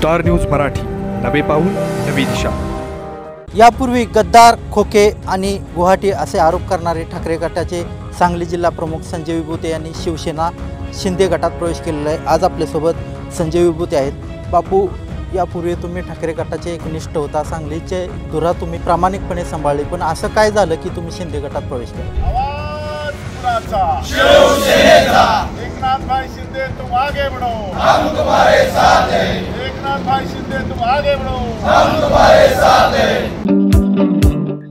Star news Marathi, नवे पाऊल नवी दिशा। यापूर्वी गद्दार, खोके आणि गुवाहाटी असे आरोप करणारे ठाकरे गटाचे सांगली जिल्हा प्रमुख संजय विभूते यांनी शिवसेना शिंदे गटात प्रवेश केलेला आहे। आज आपल्यासोबत संजय विभूते आहेत। बापू, यापूर्वी तुम्ही ठाकरे गटाचे एक निष्ठ होता, सांगलीचे धुरा तुम्ही प्रामाणिकपणे सांभाळली, पण असं काय झालं की तुम्ही शिंदे गटात प्रवेश केला? एकनाथ भाई शिंदे तुम आगे बढ़ो, हम तुम्हारे साथ हैं। एकनाथ भाई शिंदे तुम आगे बढ़ो, हम तुम्हारे साथ हैं।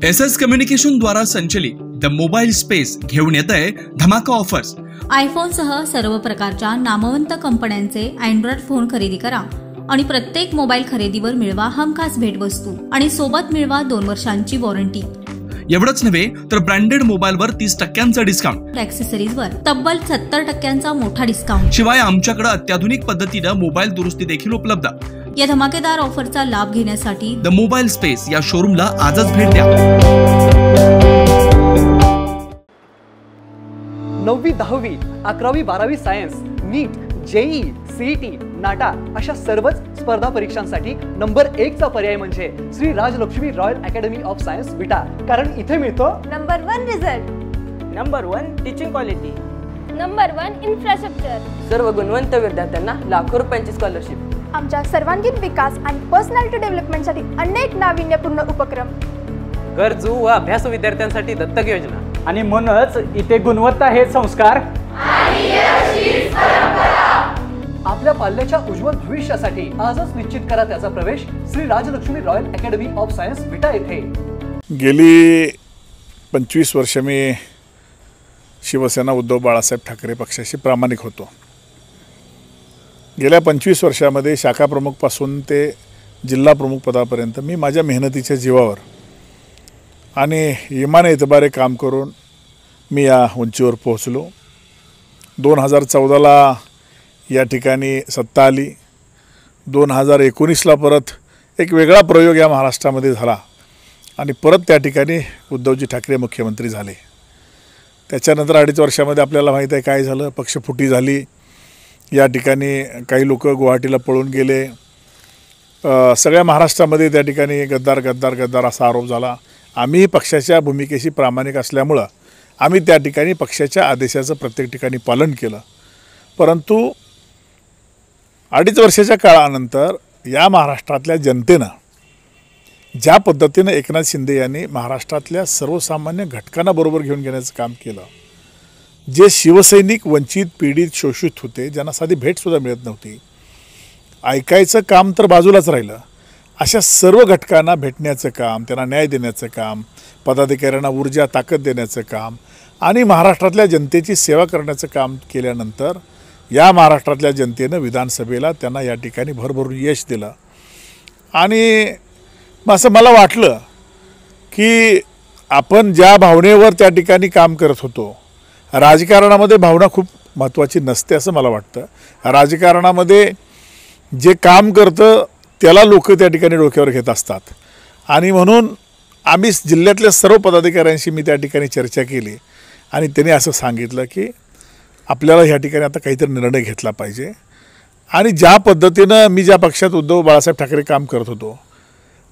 एसएस कम्युनिकेशन द्वारा संचलित द मोबाईल स्पेस घेऊन येत आहे धमाका ऑफर्स। आयफोन सह सर्व प्रकारच्या नामवंत कंपन्यांचे अँड्रॉइड फोन खरेदी करा आणि प्रत्येक मोबाईल खरेदीवर मिळवा हमखास भेटवस्तू आणि सोबत मिळवा 2 वर्षांची वॉरंटी। एवढंच नव्हे तर ब्रँडेड मोबाईलवर 30% डिस्काउंट, ॲक्सेसरीजवर तब्बल 70% मोठा डिस्काउंट। शिवाय आमच्याकडे अत्याधुनिक पद्धतीने मोबाईल दुरुस्ती देखील उपलब्ध। या धमाकेदार ऑफरचा लाभ घेण्यासाठी द मोबाईल स्पेस या शोरूमला आजच भेट द्या। 9वी 10वी 11वी 12वी science, NEET, JEE, CET, NATA अशा सर्वच स्पर्धा परीक्षांसाठी नंबर 1 चा पर्याय म्हणजे Shri Rajlakshmi royal academy of science Vita. कारण इथे मिळतो number 1 result, number 1 teaching quality, number 1 infrastructure, सर्व गुणवंत विद्यार्थ्यांना लाखो रुपयांची स्कॉलरशिप, आमच्या सर्वांगीण विकास आणि पर्सनॅलिटी डेव्हलपमेंटसाठी अनेक नाविन्यपूर्ण उपक्रम, गरजू व अभ्यासू विद्यार्थ्यांसाठी दत्तक योजना, आणि म्हणूनच इथे गुणवत्ता हे संस्कार आपल्या पाल्याच्या उज्ज्वल भविष्यासाठी आजच निश्चित करा त्याचा प्रवेश Shri Rajlakshmi royal academy of science Vita येथे। गेली 25 वर्ष मी शिवसेना उद्धव बाळासाहेब ठाकरे पक्षाशी प्रामाणिक होतो। गेल्या 25 वर्षामध्ये शाखा प्रमुखपासून ते जिल्हा प्रमुख पदापर्यंत मी माझ्या मेहनतीच्या जीवावर आणि इमाने इतबारे काम करून मी या उंचीवर पोहोचलो। 2014ला या ठिकाणी सत्ता आली। 2019ला परत एक वेगळा प्रयोग या महाराष्ट्रामध्ये झाला आणि परत त्या ठिकाणी उद्धवजी ठाकरे मुख्यमंत्री झाले। त्याच्यानंतर 2.5 वर्षामध्ये आपल्याला माहीत आहे काय झालं, पक्षफुटी झाली। या ठिकाणी काही लोक गुवाहाटीला पळून गेले। सगळ्या महाराष्ट्रामध्ये त्या ठिकाणी गद्दार गद्दार गद्दार असा आरोप झाला। आम्ही पक्षाच्या भूमिकेशी प्रामाणिक असल्यामुळं आम्ही त्या ठिकाणी पक्षाच्या आदेशाचं प्रत्येक ठिकाणी पालन केलं। परंतु 2.5 वर्षाच्या काळानंतर या महाराष्ट्रातल्या जनतेनं ज्या पद्धतीनं एकनाथ शिंदे यांनी महाराष्ट्रातल्या सर्वसामान्य घटकांना बरोबर घेऊन घेण्याचं काम केलं, जे शिवसैनिक वंचित, पीडित, शोषित होते, ज्यांना साधी भेटसुद्धा मिळत नव्हती, ऐकायचं काम तर बाजूलाच राहिलं, अशा सर्व घटकांना भेटण्याचं काम, त्यांना न्याय देण्याचं काम, पदाधिकाऱ्यांना ऊर्जा ताकद देण्याचं काम आणि महाराष्ट्रातल्या जनतेची सेवा करण्याचं काम केल्यानंतर या महाराष्ट्रातल्या जनतेनं विधानसभेला त्यांना या ठिकाणी भरभरून यश दिलं। आणि असं मला वाटलं की आपण ज्या भावनेवर त्या ठिकाणी काम करत होतो, राजकारणामध्ये भावना खूप महत्त्वाची नसते असं मला वाटतं। राजकारणामध्ये जे काम करतं त्याला लोक त्या ठिकाणी डोक्यावर घेत असतात आणि म्हणून आम्ही जिल्ह्यातल्या सर्व पदाधिकाऱ्यांशी मी त्या ठिकाणी चर्चा केली आणि त्यांनी असं सांगितलं की आपल्याला ह्या ठिकाणी आता काहीतरी निर्णय घेतला पाहिजे। आणि ज्या पद्धतीनं मी ज्या पक्षात उद्धव बाळासाहेब ठाकरे काम करत होतो,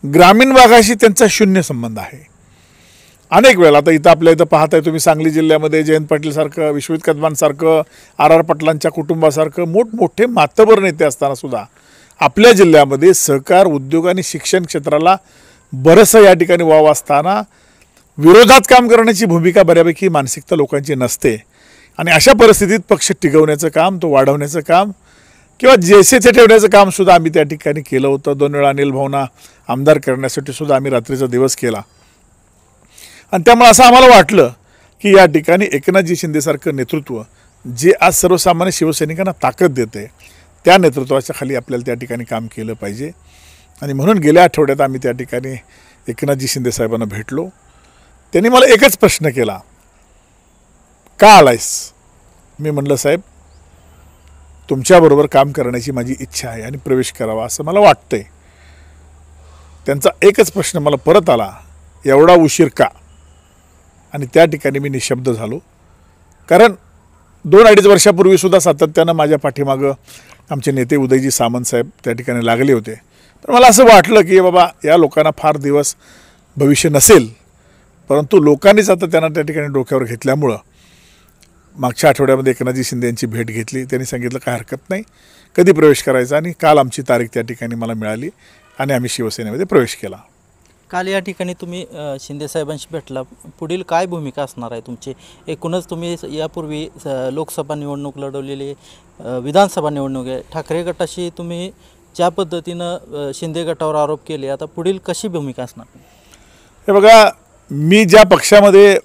ग्रामीण भागाशी त्यांचा शून्य संबंध आहे। अनेक वेळा आता इथं आपल्या इथं पाहताय तुम्ही, सांगली जिल्ह्यामध्ये जयंत पाटीलसारखं, विश्वजित कदमांसारखं, RR पाटलांच्या कुटुंबासारखं मोठमोठे मातबर नेते असताना सुद्धा आपल्या जिल्ह्यामध्ये सहकार, उद्योग आणि शिक्षण क्षेत्राला बरंचसं या ठिकाणी वाव असताना विरोधात काम करण्याची भूमिका बऱ्यापैकी मानसिकता लोकांची नसते। आणि अशा परिस्थितीत पक्ष टिकवण्याचं काम, तो वाढवण्याचं काम किंवा जैसे ते ठेवण्याचं कामसुद्धा आम्ही त्या ठिकाणी केलं होतं। 2 वेळा अनिल भाऊंना आमदार करण्यासाठी सुद्धा आम्ही रात्रीचा दिवस केला आणि त्यामुळे असं आम्हाला वाटलं की या ठिकाणी एकनाथजी शिंदेसारखं नेतृत्व जे आज सर्वसामान्य शिवसैनिकांना ताकद देते, त्या नेतृत्वाच्या खाली आपल्याला त्या ठिकाणी काम केलं पाहिजे। आणि म्हणून गेल्या आठवड्यात आम्ही त्या ठिकाणी एकनाथजी शिंदे साहेबांना भेटलो। त्यांनी मला एकच प्रश्न केला, का आलायस? मी म्हणलं साहेब, तुमच्याबरोबर काम करण्याची माझी इच्छा आहे आणि प्रवेश करावा असं मला वाटतंय। त्यांचा एकच प्रश्न मला परत आला, एवढा उशीर का? आणि त्या ठिकाणी मी निशब्द झालो, कारण 2-2.5 वर्षापूर्वी सुद्धा सातत्यानं माझ्या पाठीमागं आमचे नेते उदयजी सामंत साहेब त्या ठिकाणी लागले होते. तर मला असं वाटलं की बाबा या लोकांना फार दिवस भविष्य नसेल, परंतु लोकांनीच आता त्यांना त्या ठिकाणी डोक्यावर घेतल्यामुळं मागच्या आठवड्यामध्ये एकनाथजी शिंदे यांची भेट घेतली. त्यांनी सांगितलं काय हरकत नाही, कधी प्रवेश करायचा, आणि काल आमची तारीख त्या ठिकाणी मला मिळाली आणि आम्ही शिवसेनेमध्ये प्रवेश केला. काल या ठिकाणी तुम्ही शिंदे साहेबांशी भेटला, पुढील काय भूमिका असणार आहे तुमची? एकूणच तुम्ही यापूर्वी लोकसभा निवडणूक लढवलेली, विधानसभा निवडणूक आहे, ठाकरे गटाशी तुम्ही ज्या पद्धतीनं शिंदे गटावर आरोप केले, आता पुढील कशी भूमिका असणार? हे बघा, मी ज्या पक्षामध्ये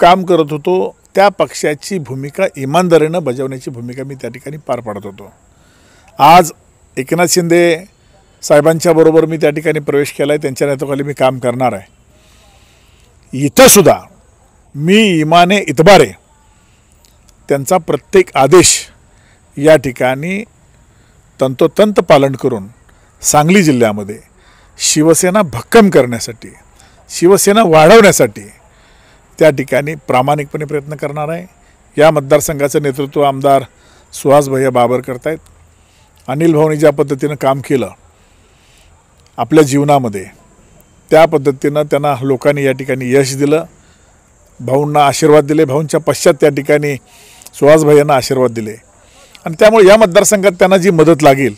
काम करत होतो त्या पक्षाची भूमिका इमानदारीनं बजावण्याची भूमिका मी त्या ठिकाणी पार पाडत होतो. आज एकनाथ शिंदे साहेबांच्या बरोबर मी त्या ठिकाणी प्रवेश केला आहे, त्यांच्या नेतृत्वाखाली मी काम करणार आहे. इथंसुद्धा मी इमाने इतबारे त्यांचा प्रत्येक आदेश या ठिकाणी तंतोतंत पालन करून सांगली जिल्ह्यामध्ये शिवसेना भक्कम करण्यासाठी, शिवसेना वाढवण्यासाठी त्या ठिकाणी प्रामाणिकपणे प्रयत्न करणार आहे. या मतदारसंघाचं नेतृत्व आमदार सुहास भैया बाबर करतायत. अनिल भाऊनी ज्या पद्धतीनं काम केलं आपल्या जीवनामध्ये, त्या पद्धतीनं त्यांना लोकांनी या ठिकाणी यश दिलं, भाऊंना आशीर्वाद दिले, भाऊंच्या पश्चात त्या ठिकाणी सुहास भैयांना आशीर्वाद दिले, आणि त्यामुळे या मतदारसंघात त्यांना जी मदत लागेल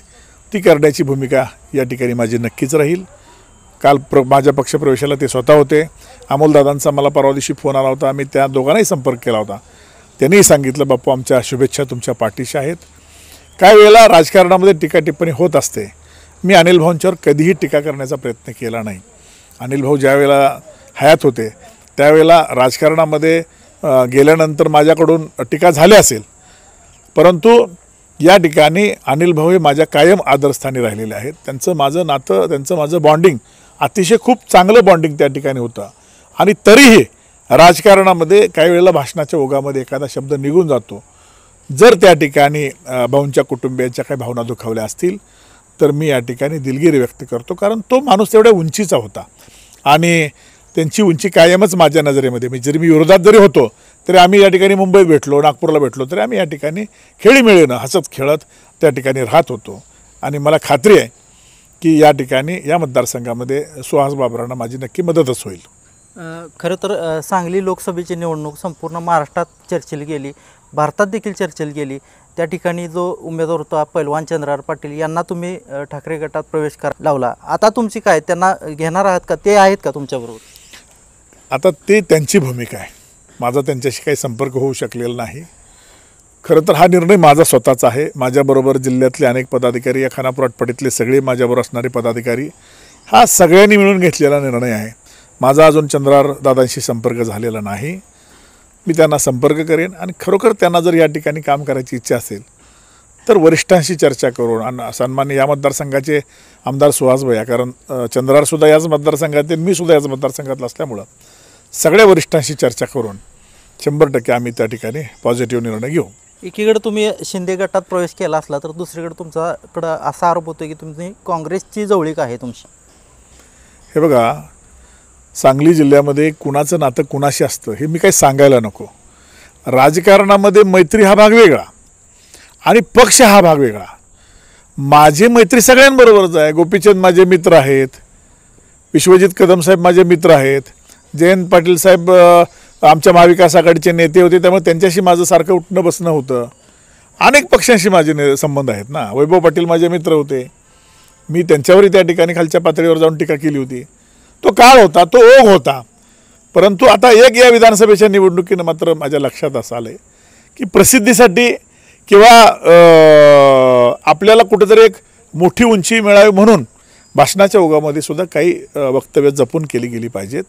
ती करण्याची भूमिका या ठिकाणी माझी नक्कीच राहील. काल माझ्या पक्षप्रवेशाला ते स्वतः होते. अमोलदादांचा मला परवा दिवशी फोन आला होता, आम्ही त्या दोघांनाही संपर्क केला होता. त्यांनीही सांगितलं बाप्पू आमच्या शुभेच्छा तुमच्या पाठीशी आहेत. काही वेळेला राजकारणामध्ये टीका टिप्पणी होत असते. मी अनिल भाऊंच्यावर कधीही टीका करण्याचा प्रयत्न केला नाही. अनिल भाऊ ज्या वेळेला हयात होते त्यावेळेला राजकारणामध्ये गेल्यानंतर माझ्याकडून टीका झाली असेल, परंतु या ठिकाणी अनिल भाऊ हे माझ्या कायम आदरस्थानी राहिलेले आहेत. त्यांचं माझं नातं, त्यांचं माझं बॉन्डिंग अतिशय खूप चांगलं बॉन्डिंग त्या ठिकाणी होतं. आणि तरीही राजकारणामध्ये काही वेळेला भाषणाच्या ओघामध्ये एखादा शब्द निघून जातो. जर त्या ठिकाणी भाऊंच्या कुटुंबियांच्या काही भावना दुखावल्या असतील तर मी या ठिकाणी दिलगिरी व्यक्त करतो, कारण तो माणूस तेवढ्या उंचीचा होता आणि त्यांची उंची कायमच माझ्या नजरेमध्ये. मी जरी विरोधात जरी होतो तरी आम्ही या ठिकाणी मुंबईत भेटलो, नागपूरला भेटलो तरी आम्ही या ठिकाणी खेळीमेळीनं हसत खेळत त्या ठिकाणी राहत होतो. आणि मला खात्री आहे की या ठिकाणी या मतदारसंघामध्ये सुहास बाबरांना माझी नक्की मदतच होईल. खरं तर सांगली लोकसभेची निवडणूक संपूर्ण महाराष्ट्रात चर्चेला गेली, भारतात देखील चर्चेला गेली. त्या ठिकाणी जो उमेदवार होता पैलवान चंद्रहार पाटील यांना तुम्ही ठाकरे गटात प्रवेश लावला. आता तुमची काय, त्यांना घेणार आहात का, ते आहेत का तुमच्याबरोबर? आता ते त्यांची भूमिका आहे, माझा त्यांच्याशी काही संपर्क होऊ शकलेला नाही. खरं तर हा निर्णय माझा स्वतःचा आहे. माझ्याबरोबर जिल्ह्यातले अनेक पदाधिकारी, या खानापूर आटपाडीतले सगळे माझ्याबरोबर असणारे पदाधिकारी, हा सगळ्यांनी मिळून घेतलेला निर्णय आहे. माझा अजून चंद्रहार दादांशी संपर्क झालेला नाही. मी त्यांना संपर्क करेन आणि खरोखर त्यांना जर या ठिकाणी काम करायची इच्छा असेल तर वरिष्ठांशी चर्चा करून, आणि सन्मान्य या मतदारसंघाचे आमदार सुहास भैया, कारण चंद्रहारसुद्धा याच मतदारसंघातील, मी सुद्धा याच मतदारसंघातलं असल्यामुळं सगळ्या वरिष्ठांशी चर्चा करून 100% आम्ही त्या ठिकाणी पॉझिटिव्ह निर्णय घेऊ. एकीकडे तुम्ही शिंदे गटात प्रवेश केला असला तर दुसरीकडे तुमच्याकडं असा आरोप होतो की तुम्ही काँग्रेसची जवळीक आहे तुमची. हे बघा, सांगली जिल्ह्यामध्ये कुणाचं नातं कुणाशी असतं हे मी काही सांगायला नको. राजकारणामध्ये मैत्री हा भाग वेगळा आणि पक्ष हा भाग वेगळा. माझी मैत्री सगळ्यांबरोबरच आहे. गोपीचंद माझे मित्र आहेत, विश्वजित कदम साहेब माझे मित्र आहेत, जयंत पाटील साहेब आमच्या महाविकास आघाडीचे नेते होते, त्यामुळे त्यांच्याशी माझं सारखं उठणं बसणं होतं. अनेक पक्षांशी माझे संबंध आहेत ना. वैभव पाटील माझे मित्र होते, मी त्यांच्यावरही त्या ठिकाणी खालच्या पातळीवर जाऊन टीका केली होती. तो काळ होता, तो ओघ होता. परंतु आता एक या विधानसभेच्या निवडणुकीनं मात्र माझ्या लक्षात असं आलं आहे की प्रसिद्धीसाठी किंवा आपल्याला कुठेतरी एक मोठी उंची मिळावी म्हणून भाषणाच्या ओघामध्ये सुद्धा काही वक्तव्य जपून केली गेली पाहिजेत.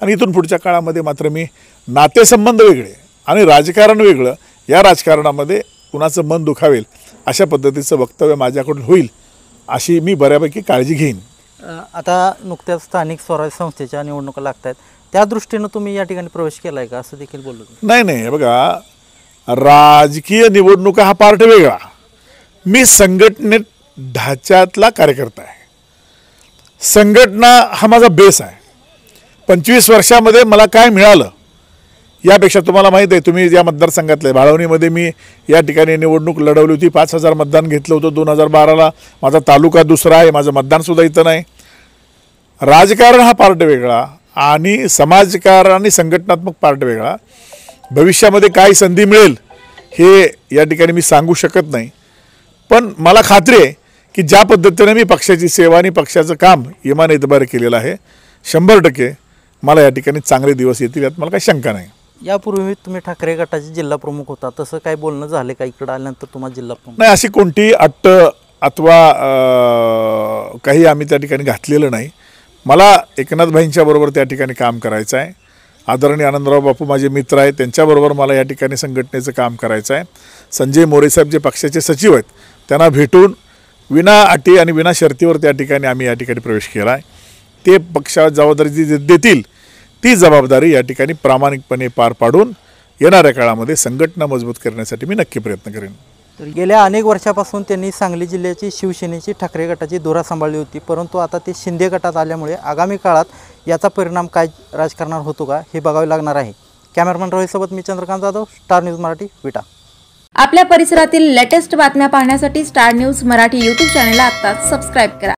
आणि इथून पुढच्या काळामध्ये मात्र मी नातेसंबंध वेगळे आणि राजकारण वेगळं, या राजकारणामध्ये कुणाचं मन दुखावेल अशा पद्धतीचं वक्तव्य माझ्याकडून होईल अशी मी बऱ्यापैकी काळजी घेईन. आता नुकत्याच स्थानिक स्वराज्य संस्थेच्या निवडणुका लागत आहेत, त्या दृष्टीनं तुम्ही या ठिकाणी प्रवेश केला आहे का असं देखील बोललो? नाही, बघा, राजकीय निवडणुका हा पार्ट वेगळा. मी संघटनेत ढाच्यातला कार्यकर्ता आहे. संघटना हा माझा बेस आहे. 25 वर्षामध्ये मला काय मिळालं यापेक्षा तुम्हाला माहीत आहे, तुम्ही या मतदारसंघातले भाळवणीमध्ये मी या ठिकाणी निवडणूक लढवली होती, 5,000 मतदान घेतलं होतं 2012ला. माझा तालुका दुसरा आहे, माझं मतदानसुद्धा इथं नाही. राजकारण हा पार्ट वेगळा आणि समाजकारण आणि संघटनात्मक पार्ट वेगळा. भविष्यामध्ये काय संधी मिळेल हे या ठिकाणी मी सांगू शकत नाही, पण मला खात्री आहे की ज्या पद्धतीने मी पक्षाची सेवा आणि पक्षाचं काम इमान इतबार केलेलं आहे, 100% मला या ठिकाणी चांगले दिवस येतील, यात मला काही शंका नाही. यापूर्वी तुम्ही ठाकरे गटाचे जिल्हा प्रमुख होता, तसं काही बोलणं झालं का इकडं आल्यानंतर तुम्हाला जिल्हा प्रमुख? नाही, अशी कोणती अट्ट अथवा काही आम्ही त्या ठिकाणी घातलेलं नाही. मला एकनाथ भाईंच्या बरोबर त्या ठिकाणी काम करायचं आहे. आदरणीय आनंदराव बापू माझे मित्र आहेत, त्यांच्याबरोबर मला या ठिकाणी संघटनेचं काम करायचं आहे. संजय मोरेसाहेब जे पक्षाचे सचिव आहेत त्यांना भेटून विना अटी आणि विना शर्तीवर त्या ठिकाणी आम्ही या ठिकाणी प्रवेश केला आहे. ते पक्षाला जबाबदारी जी देतील ती जबाबदारी या ठिकाणी प्रामाणिकपणे पार पाडून येणाऱ्या काळामध्ये संघटना मजबूत करण्यासाठी मी नक्की प्रयत्न करेन. तर गेल्या अनेक वर्षापासून त्यांनी सांगली जिल्ह्याची शिवसेनेची ठाकरे गटाची धुरा सांभाळली होती, परंतु आता ते शिंदे गटात आल्यामुळे आगामी काळात याचा परिणाम काय राजकारणावर होतो का हे बघावे लागणार आहे. कॅमेरामॅन रोहितसोबत मी चंद्रकांत जाधव, स्टार न्यूज मराठी, विटा. आपल्या परिसरातील लेटेस्ट बातम्या पाहण्यासाठी स्टार न्यूज मराठी यूट्यूब चॅनलला आत्ताच सबस्क्राईब करा.